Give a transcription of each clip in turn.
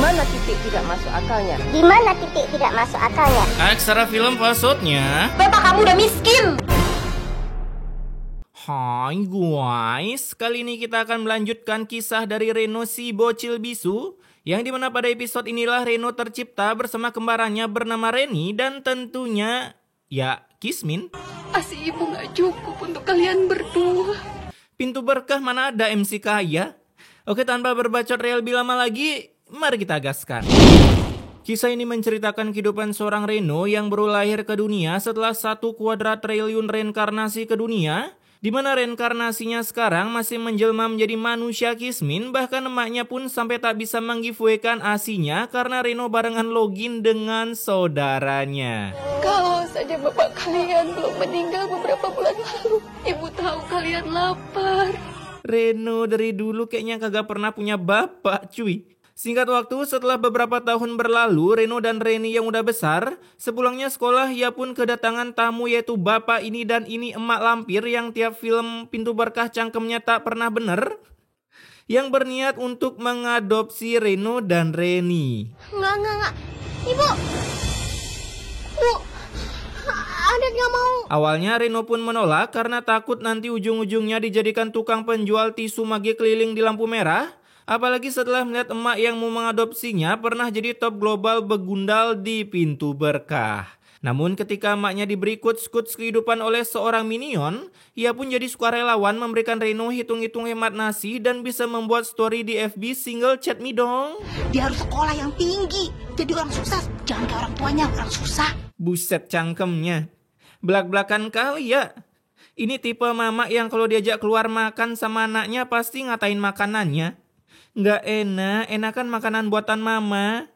mana titik tidak masuk akalnya? Di mana titik tidak masuk akalnya? Aksara film maksudnya. Bapak kamu udah miskin. Hai guys, kali ini kita akan melanjutkan kisah dari Reno si bocil bisu, yang dimana pada episode inilah Reno tercipta bersama kembarannya bernama Reni dan tentunya ya Kismin. Asi ibu gak cukup untuk kalian berdua. Pintu berkah mana ada MC kaya? Oke, tanpa berbacot lebih lama lagi, mari kita gaskan. Kisah ini menceritakan kehidupan seorang Reno yang baru lahir ke dunia setelah 1 kuadrat triliun reinkarnasi ke dunia, di mana reinkarnasinya sekarang masih menjelma menjadi manusia Kismin, bahkan emaknya pun sampai tak bisa menggiveaway-kan asinya karena Reno barengan login dengan saudaranya. Kalau saja bapak kalian belum meninggal beberapa bulan lalu, ibu tahu kalian lapar. Reno dari dulu kayaknya kagak pernah punya bapak cuy. Singkat waktu, setelah beberapa tahun berlalu, Reno dan Reni yang udah besar, sepulangnya sekolah ia pun kedatangan tamu yaitu bapak ini dan ini emak lampir yang tiap film Pintu Berkah cangkemnya tak pernah bener, yang berniat untuk mengadopsi Reno dan Reni. Enggak. Ibu. Bu. Adik gak mau. Awalnya Reno pun menolak karena takut nanti ujung-ujungnya dijadikan tukang penjual tisu mage keliling di lampu merah. Apalagi setelah melihat emak yang mau mengadopsinya pernah jadi top global begundal di Pintu Berkah. Namun ketika emaknya diberi quotes-quotes kehidupan oleh seorang minion, ia pun jadi sukarelawan memberikan Reno hitung-hitung hemat nasi dan bisa membuat story di FB single chat me dong. Dia harus sekolah yang tinggi, jadi orang sukses, jangan kayak orang tuanya, orang susah. Buset cangkemnya. Belak-belakan kali ya. Ini tipe mama yang kalau diajak keluar makan sama anaknya pasti ngatain makanannya. Nggak enak, enakan makanan buatan mama.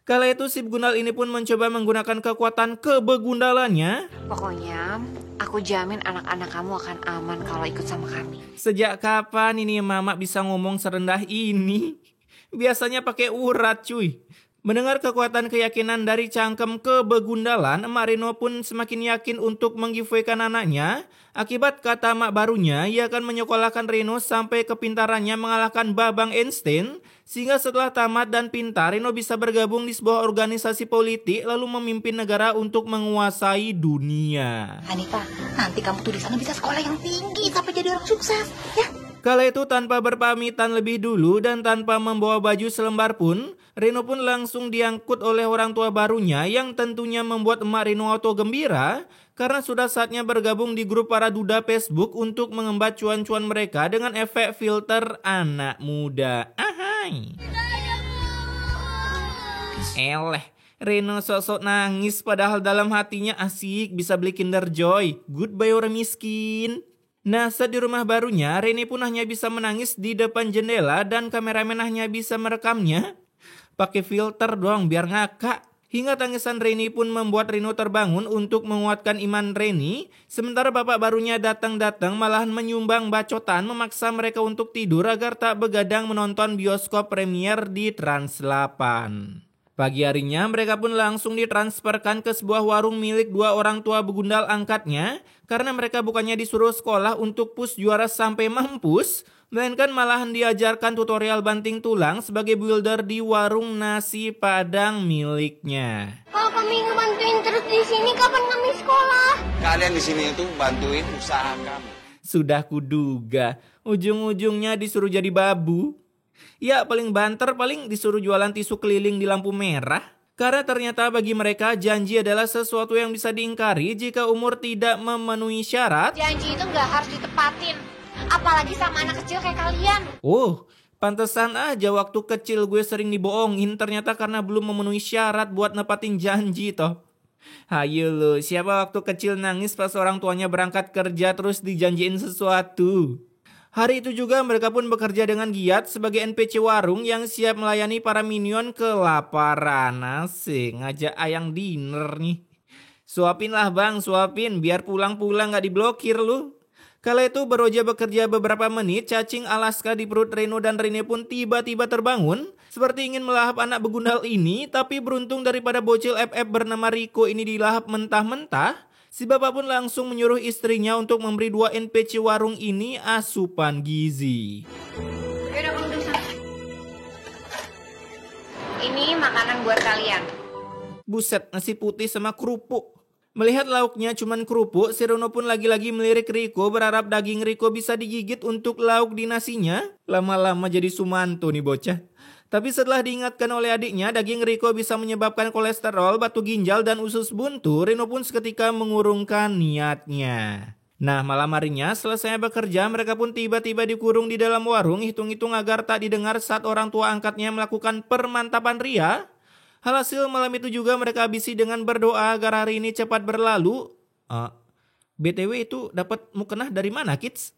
Kala itu si begundal ini pun mencoba menggunakan kekuatan kebegundalannya. Pokoknya, aku jamin anak-anak kamu akan aman kalau ikut sama kami. Sejak kapan ini mama bisa ngomong serendah ini? Biasanya pakai urat cuy. Mendengar kekuatan keyakinan dari cangkem kebegundalan, emak Reno pun semakin yakin untuk menggiveaway-kan anaknya. Akibat kata emak barunya, ia akan menyekolahkan Reno sampai kepintarannya mengalahkan Babang Einstein. Sehingga setelah tamat dan pintar, Reno bisa bergabung di sebuah organisasi politik lalu memimpin negara untuk menguasai dunia. Hanifa, nanti kamu tuh di sana bisa sekolah yang tinggi sampai jadi orang sukses, ya? Kala itu tanpa berpamitan lebih dulu dan tanpa membawa baju selembar pun, Reno pun langsung diangkut oleh orang tua barunya yang tentunya membuat emak Reno auto gembira karena sudah saatnya bergabung di grup para duda Facebook untuk mengembat cuan-cuan mereka dengan efek filter anak muda. Ahai. Reno sok-sok nangis padahal dalam hatinya asik bisa beli Kinder Joy. Goodbye orang miskin. Nah, saat di rumah barunya, Reni pun hanya bisa menangis di depan jendela dan kameramen hanya bisa merekamnya. Pakai filter doang biar ngakak. Hingga tangisan Reni pun membuat Reno terbangun untuk menguatkan iman Reni. Sementara bapak barunya datang-datang malahan menyumbang bacotan memaksa mereka untuk tidur agar tak begadang menonton bioskop premier di Trans 8. Pagi harinya mereka pun langsung ditransferkan ke sebuah warung milik 2 orang tua begundal angkatnya karena mereka bukannya disuruh sekolah untuk push juara sampai mampus, melainkan malahan diajarkan tutorial banting tulang sebagai builder di warung nasi padang miliknya. Kalau kami ngebantuin terus di sini, kapan kami sekolah? Kalian di sini itu bantuin usaha kami. Sudah kuduga, ujung-ujungnya disuruh jadi babu. Ya paling banter paling disuruh jualan tisu keliling di lampu merah. Karena ternyata bagi mereka janji adalah sesuatu yang bisa diingkari jika umur tidak memenuhi syarat. Janji itu nggak harus ditepatin, apalagi sama anak kecil kayak kalian. Oh, pantesan aja waktu kecil gue sering dibohongin ternyata karena belum memenuhi syarat buat nepatin janji toh. Hayo lo, siapa waktu kecil nangis pas orang tuanya berangkat kerja terus dijanjiin sesuatu? Hari itu juga mereka pun bekerja dengan giat sebagai NPC warung yang siap melayani para minion kelaparan. Asik, ngajak ayang dinner nih. Suapin lah bang, suapin biar pulang-pulang gak diblokir lu. Kala itu beroja bekerja beberapa menit, cacing Alaska di perut Reno dan Rene pun tiba-tiba terbangun. Seperti ingin melahap anak begundal ini, tapi beruntung daripada bocil FF bernama Rico ini dilahap mentah-mentah. Si bapak pun langsung menyuruh istrinya untuk memberi 2 NPC warung ini asupan gizi. Ini makanan buat kalian. Buset, nasi putih sama kerupuk. Melihat lauknya cuman kerupuk, si Reno pun lagi-lagi melirik Riko berharap daging Riko bisa digigit untuk lauk di nasinya. Lama-lama jadi Sumanto nih bocah. Tapi setelah diingatkan oleh adiknya, daging Riko bisa menyebabkan kolesterol, batu ginjal, dan usus buntu, Reno pun seketika mengurungkan niatnya. Nah, malam harinya selesai bekerja, mereka pun tiba-tiba dikurung di dalam warung, hitung-hitung agar tak didengar saat orang tua angkatnya melakukan permantapan ria. Alhasil malam itu juga mereka habisi dengan berdoa agar hari ini cepat berlalu. BTW itu dapat mukena dari mana, kids?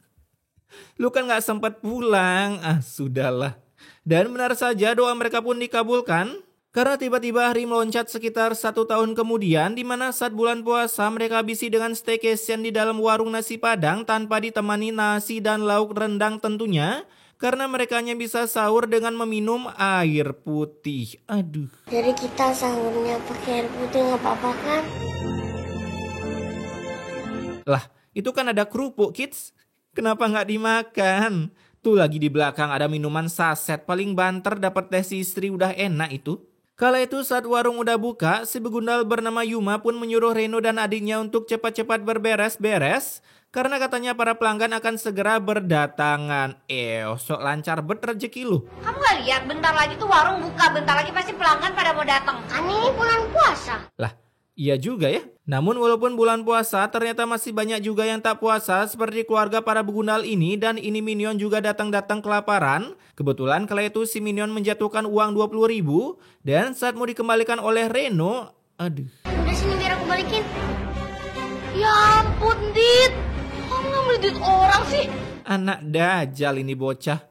Lu kan gak sempat pulang. Sudahlah. Dan benar saja doa mereka pun dikabulkan. Karena tiba-tiba hari meloncat sekitar 1 tahun kemudian, di mana saat bulan puasa mereka habisi dengan staycation di dalam warung nasi Padang tanpa ditemani nasi dan lauk rendang tentunya. Karena mereka hanya bisa sahur dengan meminum air putih. Aduh. Jadi kita sahurnya pakai air putih nggak apa-apa kan? Lah, itu kan ada kerupuk, kids. Kenapa nggak dimakan? Tuh lagi di belakang ada minuman saset. Paling banter dapat teh istri udah enak itu. Kala itu saat warung udah buka, si begundal bernama Yuma pun menyuruh Reno dan adiknya untuk cepat-cepat berberes-beres. Karena katanya para pelanggan akan segera berdatangan. Sok lancar bet rezeki lu. Kamu gak lihat bentar lagi tuh warung buka, bentar lagi pasti pelanggan pada mau datang. Kan ini bulan puasa. Lah, iya juga ya. Namun walaupun bulan puasa, ternyata masih banyak juga yang tak puasa seperti keluarga para begundal ini, dan ini Minion juga datang-datang kelaparan. Kebetulan kala itu si Minion menjatuhkan uang 20.000 dan saat mau dikembalikan oleh Reno, aduh. Udah sini biar aku balikin. Ya ampun, Dit. Kamu ngambil duit orang sih? Anak dajal ini bocah.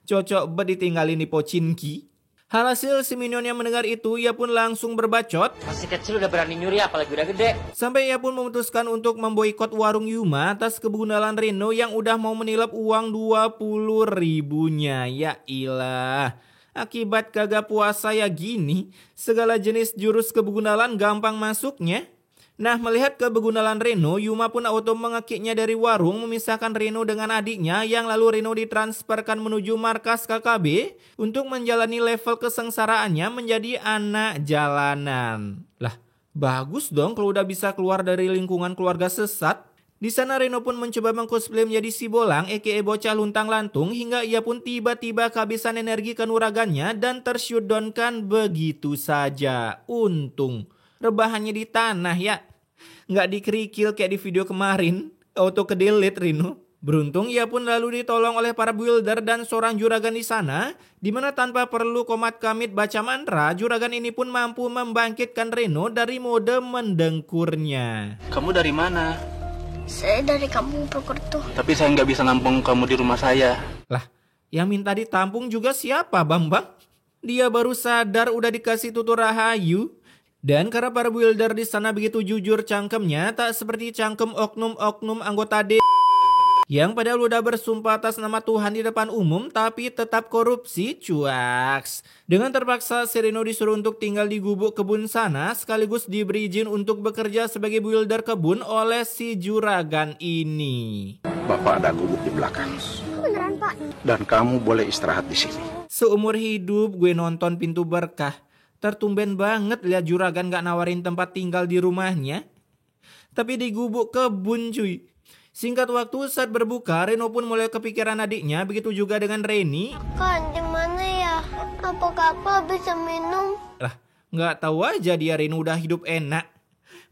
Cocok bet ditinggalin di Pocinki. Hasil si Minion yang mendengar itu, ia pun langsung berbacot. Masih kecil udah berani nyuri, apalagi udah gede. Sampai ia pun memutuskan untuk memboikot warung Yuma atas kebegundalan Reno yang udah mau menilap uang 20.000-nya. Ya ilah. Akibat kagak puasa ya gini, segala jenis jurus kebegundalan gampang masuknya. Nah, melihat kebegundalan Reno, Yuma pun auto mengekiknya dari warung, memisahkan Reno dengan adiknya yang lalu Reno ditransferkan menuju markas KKB untuk menjalani level kesengsaraannya menjadi anak jalanan. Lah, bagus dong kalau udah bisa keluar dari lingkungan keluarga sesat. Di sana Reno pun mencoba mengcosplay menjadi si Bolang aka bocah luntang lantung hingga ia pun tiba-tiba kehabisan energi kanuragannya dan tershutdownkan begitu saja. Untung rebahannya di tanah ya. Nggak dikerikil kayak di video kemarin. Auto ke-delete Reno. Beruntung ia pun lalu ditolong oleh para builder dan seorang juragan di sana. Dimana tanpa perlu komat kamit baca mantra, juragan ini pun mampu membangkitkan Reno dari mode mendengkurnya. Kamu dari mana? Saya dari kampung Prokerto. Tapi saya nggak bisa nampung kamu di rumah saya. Lah, yang minta ditampung juga siapa, Bambang? Dia baru sadar udah dikasih tutur rahayu. Dan karena para builder di sana begitu jujur cangkemnya, tak seperti cangkem oknum-oknum anggota yang padahal udah bersumpah atas nama Tuhan di depan umum tapi tetap korupsi, cuaks. Dengan terpaksa si Reno disuruh untuk tinggal di gubuk kebun sana sekaligus diberi izin untuk bekerja sebagai builder kebun oleh si juragan ini. Bapak ada gubuk di belakang. Beneran, Pak? Dan kamu boleh istirahat di sini. Seumur hidup gue nonton Pintu Berkah. Tertumben banget lihat juragan gak nawarin tempat tinggal di rumahnya. Tapi di gubuk kebun cuy. Singkat waktu saat berbuka, Reno pun mulai kepikiran adiknya. Begitu juga dengan Reni. Kan di mana ya? Apakah Kakak bisa minum? Lah, gak tahu aja dia Reno udah hidup enak.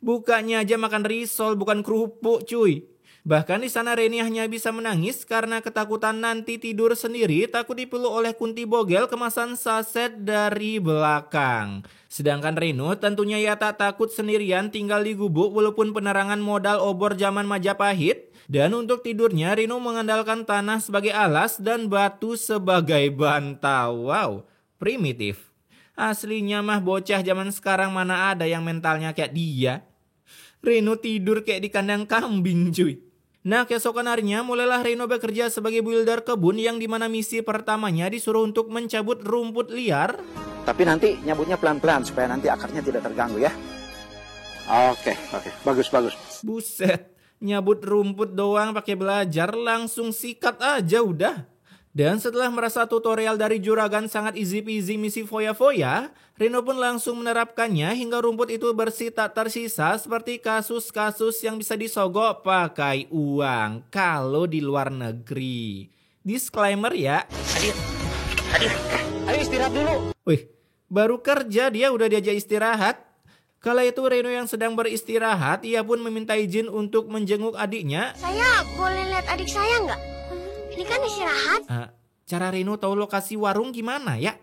Bukanya aja makan risol bukan kerupuk cuy. Bahkan di sana Reni hanya bisa menangis karena ketakutan nanti tidur sendiri takut dipeluk oleh Kunti Bogel kemasan saset dari belakang. Sedangkan Reno tentunya ia tak takut sendirian tinggal di gubuk walaupun penerangan modal obor zaman Majapahit. Dan untuk tidurnya Reno mengandalkan tanah sebagai alas dan batu sebagai bantal. Wow, primitif. Aslinya mah bocah zaman sekarang mana ada yang mentalnya kayak dia. Reno tidur kayak di kandang kambing cuy. Nah, keesokan harinya mulailah Reno bekerja sebagai builder kebun yang dimana misi pertamanya disuruh untuk mencabut rumput liar. Tapi nanti nyabutnya pelan-pelan supaya nanti akarnya tidak terganggu ya. Oke, bagus. Buset, nyabut rumput doang pakai belajar langsung sikat aja udah. Dan setelah merasa tutorial dari juragan sangat easy peasy misi foya-foya, Reno pun langsung menerapkannya hingga rumput itu bersih tak tersisa seperti kasus-kasus yang bisa disogok pakai uang kalau di luar negeri. Disclaimer ya. Ayo istirahat dulu. Wih, baru kerja dia udah diajak istirahat. Kala itu Reno yang sedang beristirahat, ia pun meminta izin untuk menjenguk adiknya. Saya boleh lihat adik saya nggak? Ini kan istirahat. Cara Reno tahu lokasi warung gimana ya?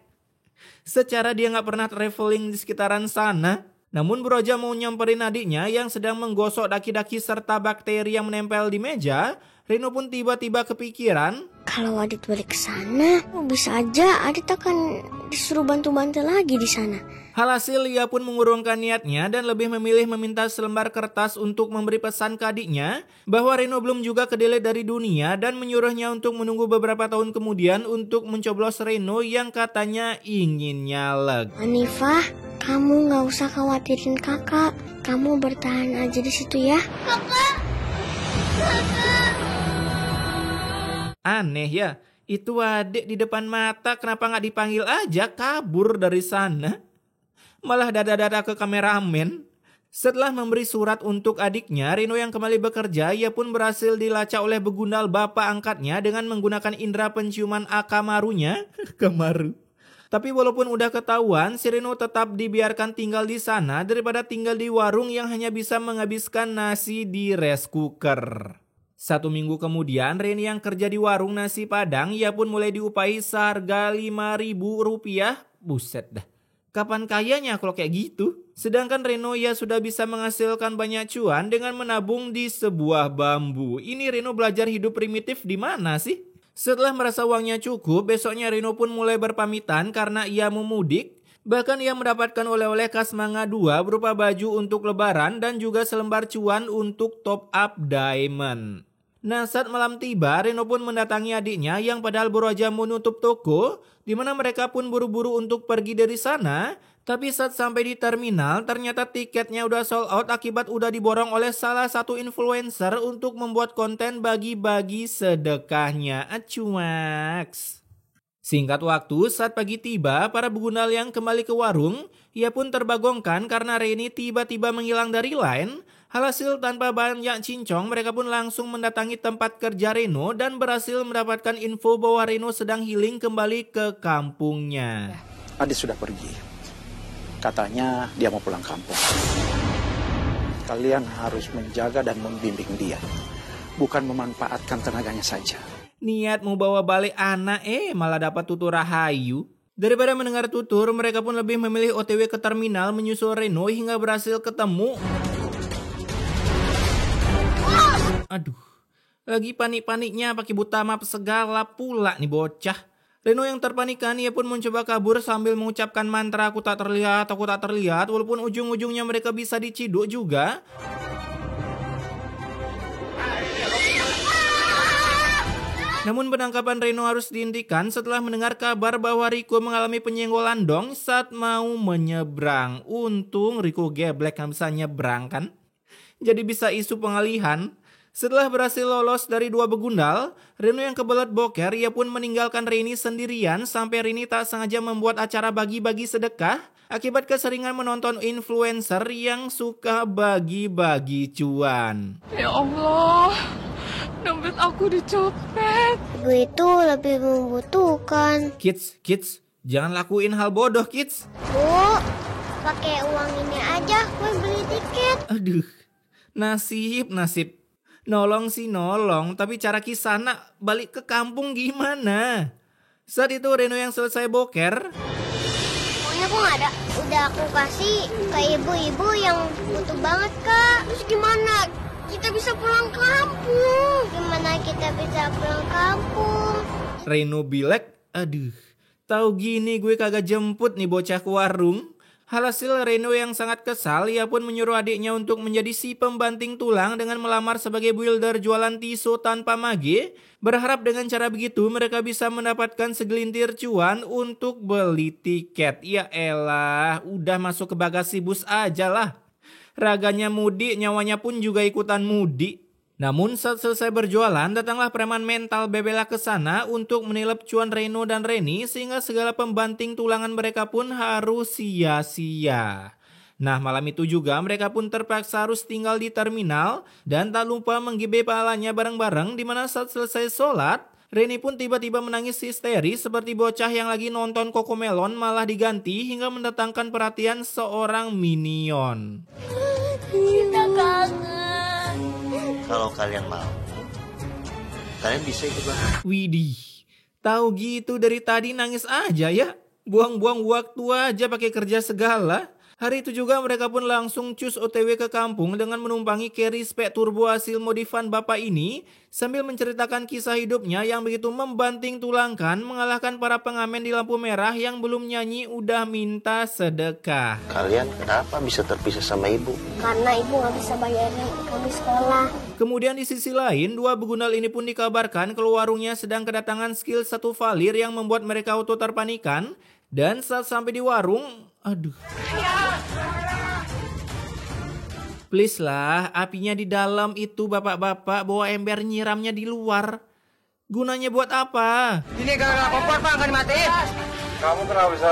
Secara dia nggak pernah traveling di sekitaran sana. Namun beroja mau nyamperin adiknya yang sedang menggosok daki-daki serta bakteri yang menempel di meja, Reno pun tiba-tiba kepikiran. Kalau Adit balik ke sana, bisa aja Adit akan disuruh bantu-bantu lagi di sana. Alhasil ia pun mengurungkan niatnya dan lebih memilih meminta selembar kertas untuk memberi pesan ke adiknya bahwa Reno belum juga kedelete dari dunia dan menyuruhnya untuk menunggu beberapa tahun kemudian untuk mencoblos Reno yang katanya ingin nyalek. Hanifah, kamu nggak usah khawatirin kakak. Kamu bertahan aja di situ ya. Aneh ya, itu adik di depan mata kenapa nggak dipanggil aja kabur dari sana? Malah dada-dada ke kameramen. Setelah memberi surat untuk adiknya, Reno yang kembali bekerja, ia pun berhasil dilacak oleh begundal bapak angkatnya dengan menggunakan indera penciuman Akamarunya. Kamaru. Tapi walaupun udah ketahuan, si Reno tetap dibiarkan tinggal di sana daripada tinggal di warung yang hanya bisa menghabiskan nasi di rice cooker. 1 minggu kemudian, Reni yang kerja di warung nasi Padang, ia pun mulai diupahi seharga Rp5.000. Buset dah. Kapan kayanya kalau kayak gitu? Sedangkan Reno ya sudah bisa menghasilkan banyak cuan dengan menabung di sebuah bambu. Ini Reno belajar hidup primitif di mana sih? Setelah merasa uangnya cukup, besoknya Reno pun mulai berpamitan karena ia mau mudik. Bahkan ia mendapatkan oleh-oleh khas Mangga 2 berupa baju untuk lebaran dan juga selembar cuan untuk top up diamond. Nah, saat malam tiba, Reno pun mendatangi adiknya yang padahal baru aja menutup toko, di mana mereka pun buru-buru untuk pergi dari sana. Tapi saat sampai di terminal, ternyata tiketnya udah sold out akibat udah diborong oleh salah satu influencer untuk membuat konten bagi-bagi sedekahnya. Acuaks. Singkat waktu, saat pagi tiba, para begundal yang kembali ke warung, ia pun terbagongkan karena Reni tiba-tiba menghilang dari line. Alhasil tanpa banyak cincong, mereka pun langsung mendatangi tempat kerja Reno dan berhasil mendapatkan info bahwa Reno sedang healing kembali ke kampungnya. Adit sudah pergi. Katanya dia mau pulang kampung. Kalian harus menjaga dan membimbing dia, bukan memanfaatkan tenaganya saja. Niat mau bawa balik anak malah dapat tutur rahayu. Daripada mendengar tutur, mereka pun lebih memilih OTW ke terminal menyusul Reno hingga berhasil ketemu. Aduh, lagi panik-paniknya pakai buta map segala pula nih bocah. Reno yang terpanikan, ia pun mencoba kabur sambil mengucapkan mantra aku tak terlihat, walaupun ujung-ujungnya mereka bisa diciduk juga. Namun penangkapan Reno harus dihentikan setelah mendengar kabar bahwa Riko mengalami penyenggolan dong saat mau menyeberang. Untung Riko geblek yang bisa nyebrang kan. Jadi bisa isu pengalihan. Setelah berhasil lolos dari 2 begundal, Reno yang kebelet boker, ia pun meninggalkan Reni sendirian sampai Reni tak sengaja membuat acara bagi-bagi sedekah akibat keseringan menonton influencer yang suka bagi-bagi cuan. Ya Allah, dompet aku dicopet. Ibu itu lebih membutuhkan. Kids, jangan lakuin hal bodoh kids. Bu, pakai uang ini aja gue beli tiket. Aduh, nasib. Nolong sih nolong, tapi cara Kisana balik ke kampung gimana? Saat itu Reno yang selesai boker. Pokoknya aku nggak ada. Udah aku kasih ke ibu-ibu yang butuh banget, Kak. Terus gimana? Kita bisa pulang kampung. Gimana kita bisa pulang kampung? Reno bilek, aduh, tahu gini gue kagak jemput nih bocah ke warung. Alhasil Reno yang sangat kesal, ia pun menyuruh adiknya untuk menjadi si pembanting tulang dengan melamar sebagai builder jualan tisu tanpa mage. Berharap dengan cara begitu mereka bisa mendapatkan segelintir cuan untuk beli tiket. Ya elah, udah masuk ke bagasi bus aja lah. Raganya mudik, nyawanya pun juga ikutan mudik. Namun saat selesai berjualan, datanglah preman mental Bebela ke sana untuk menilep cuan Reno dan Reni sehingga segala pembanting tulangan mereka pun harus sia-sia. Nah, malam itu juga mereka pun terpaksa harus tinggal di terminal dan tak lupa menggibe pahalanya bareng-bareng, di mana saat selesai sholat, Reni pun tiba-tiba menangis histeris seperti bocah yang lagi nonton Cocomelon malah diganti hingga mendatangkan perhatian seorang minion. Kita kangen. Kalau kalian mau, kalian bisa ikut lah. Widih, tahu gitu dari tadi nangis aja ya? Buang-buang waktu aja pakai kerja segala. Hari itu juga mereka pun langsung cus OTW ke kampung dengan menumpangi carry spek turbo hasil modifan bapak ini sambil menceritakan kisah hidupnya yang begitu membanting tulangkan mengalahkan para pengamen di lampu merah yang belum nyanyi udah minta sedekah. Kalian kenapa bisa terpisah sama ibu? Karena ibu nggak bisa bayarin kami sekolah. Kemudian di sisi lain, dua begundal ini pun dikabarkan kalau warungnya sedang kedatangan skill satu valir yang membuat mereka auto terpanikan. Dan saat sampai di warung, aduh. Please lah, apinya di dalam itu bapak-bapak bawa ember nyiramnya di luar. Gunanya buat apa? Ini gara-gara kompor Pak, nggak dimatiin. Kamu kenapa bisa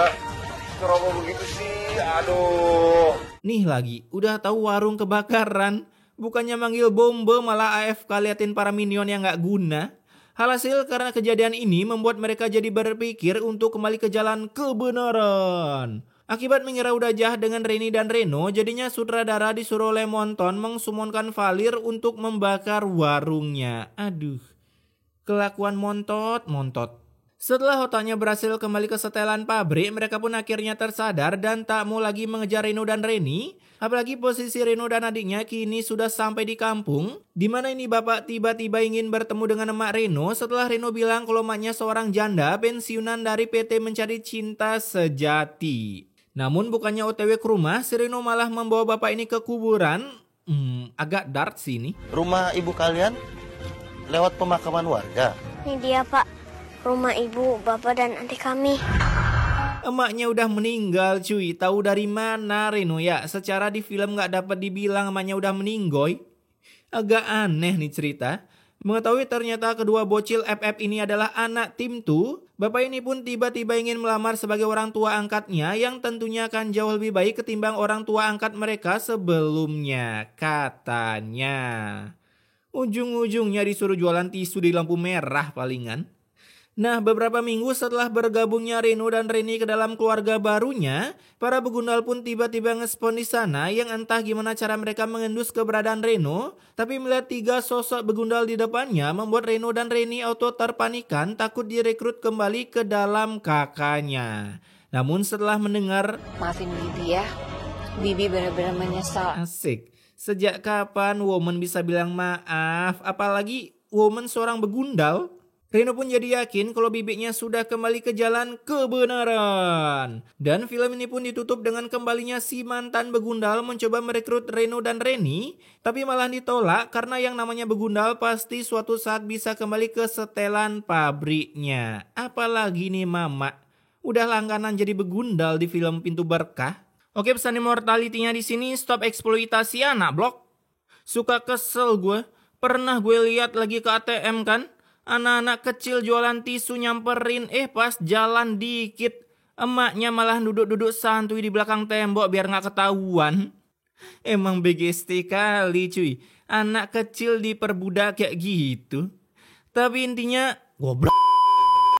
ceroboh begitu sih? Aduh. Nih lagi, udah tahu warung kebakaran. Bukannya manggil bombe malah AFK liatin para minion yang gak guna. Alhasil karena kejadian ini membuat mereka jadi berpikir untuk kembali ke jalan kebenaran. Akibat mengira udah jahat dengan Reni dan Reno, jadinya sutradara disuruh oleh Monton mengsumonkan Valir untuk membakar warungnya. Aduh, kelakuan montot. Setelah otaknya berhasil kembali ke setelan pabrik, mereka pun akhirnya tersadar dan tak mau lagi mengejar Reno dan Reni. Apalagi posisi Reno dan adiknya kini sudah sampai di kampung, di mana ini bapak tiba-tiba ingin bertemu dengan emak Reno setelah Reno bilang kalau emaknya seorang janda pensiunan dari PT Mencari Cinta Sejati. Namun bukannya OTW ke rumah, si Reno malah membawa bapak ini ke kuburan. Agak dark sih ini. Rumah ibu kalian lewat pemakaman warga. Ini dia Pak, rumah ibu, bapak dan adik kami. Emaknya udah meninggal cuy, tahu dari mana Reno ya? Secara di film gak dapat dibilang emaknya udah meninggoy. Agak aneh nih cerita. Mengetahui ternyata kedua bocil FF ini adalah anak tim 2, bapak ini pun tiba-tiba ingin melamar sebagai orang tua angkatnya yang tentunya akan jauh lebih baik ketimbang orang tua angkat mereka sebelumnya, katanya. Ujung-ujungnya disuruh jualan tisu di lampu merah palingan. Nah, beberapa minggu setelah bergabungnya Reno dan Reni ke dalam keluarga barunya, para begundal pun tiba-tiba ngespon di sana yang entah gimana cara mereka mengendus keberadaan Reno, tapi melihat 3 sosok begundal di depannya membuat Reno dan Reni auto terpanikan takut direkrut kembali ke dalam kakaknya. Namun setelah mendengar, Maafin Bibi ya, Bibi benar-benar menyesal. asik, sejak kapan woman bisa bilang maaf, apalagi woman seorang begundal? Reno pun jadi yakin kalau bibiknya sudah kembali ke jalan kebenaran. Dan film ini pun ditutup dengan kembalinya si mantan begundal mencoba merekrut Reno dan Reni, tapi malah ditolak karena yang namanya begundal pasti suatu saat bisa kembali ke setelan pabriknya. Apalagi nih mama, udah langganan jadi begundal di film Pintu Berkah. Oke, pesan immortality-nya di sini, stop eksploitasi anak blok. Suka kesel gue, pernah gue lihat lagi ke ATM kan, anak-anak kecil jualan tisu nyamperin, pas jalan dikit, emaknya malah duduk-duduk santuy di belakang tembok biar gak ketahuan. Emang BGST kali cuy, anak kecil diperbudak kayak gitu. Tapi intinya, goblok.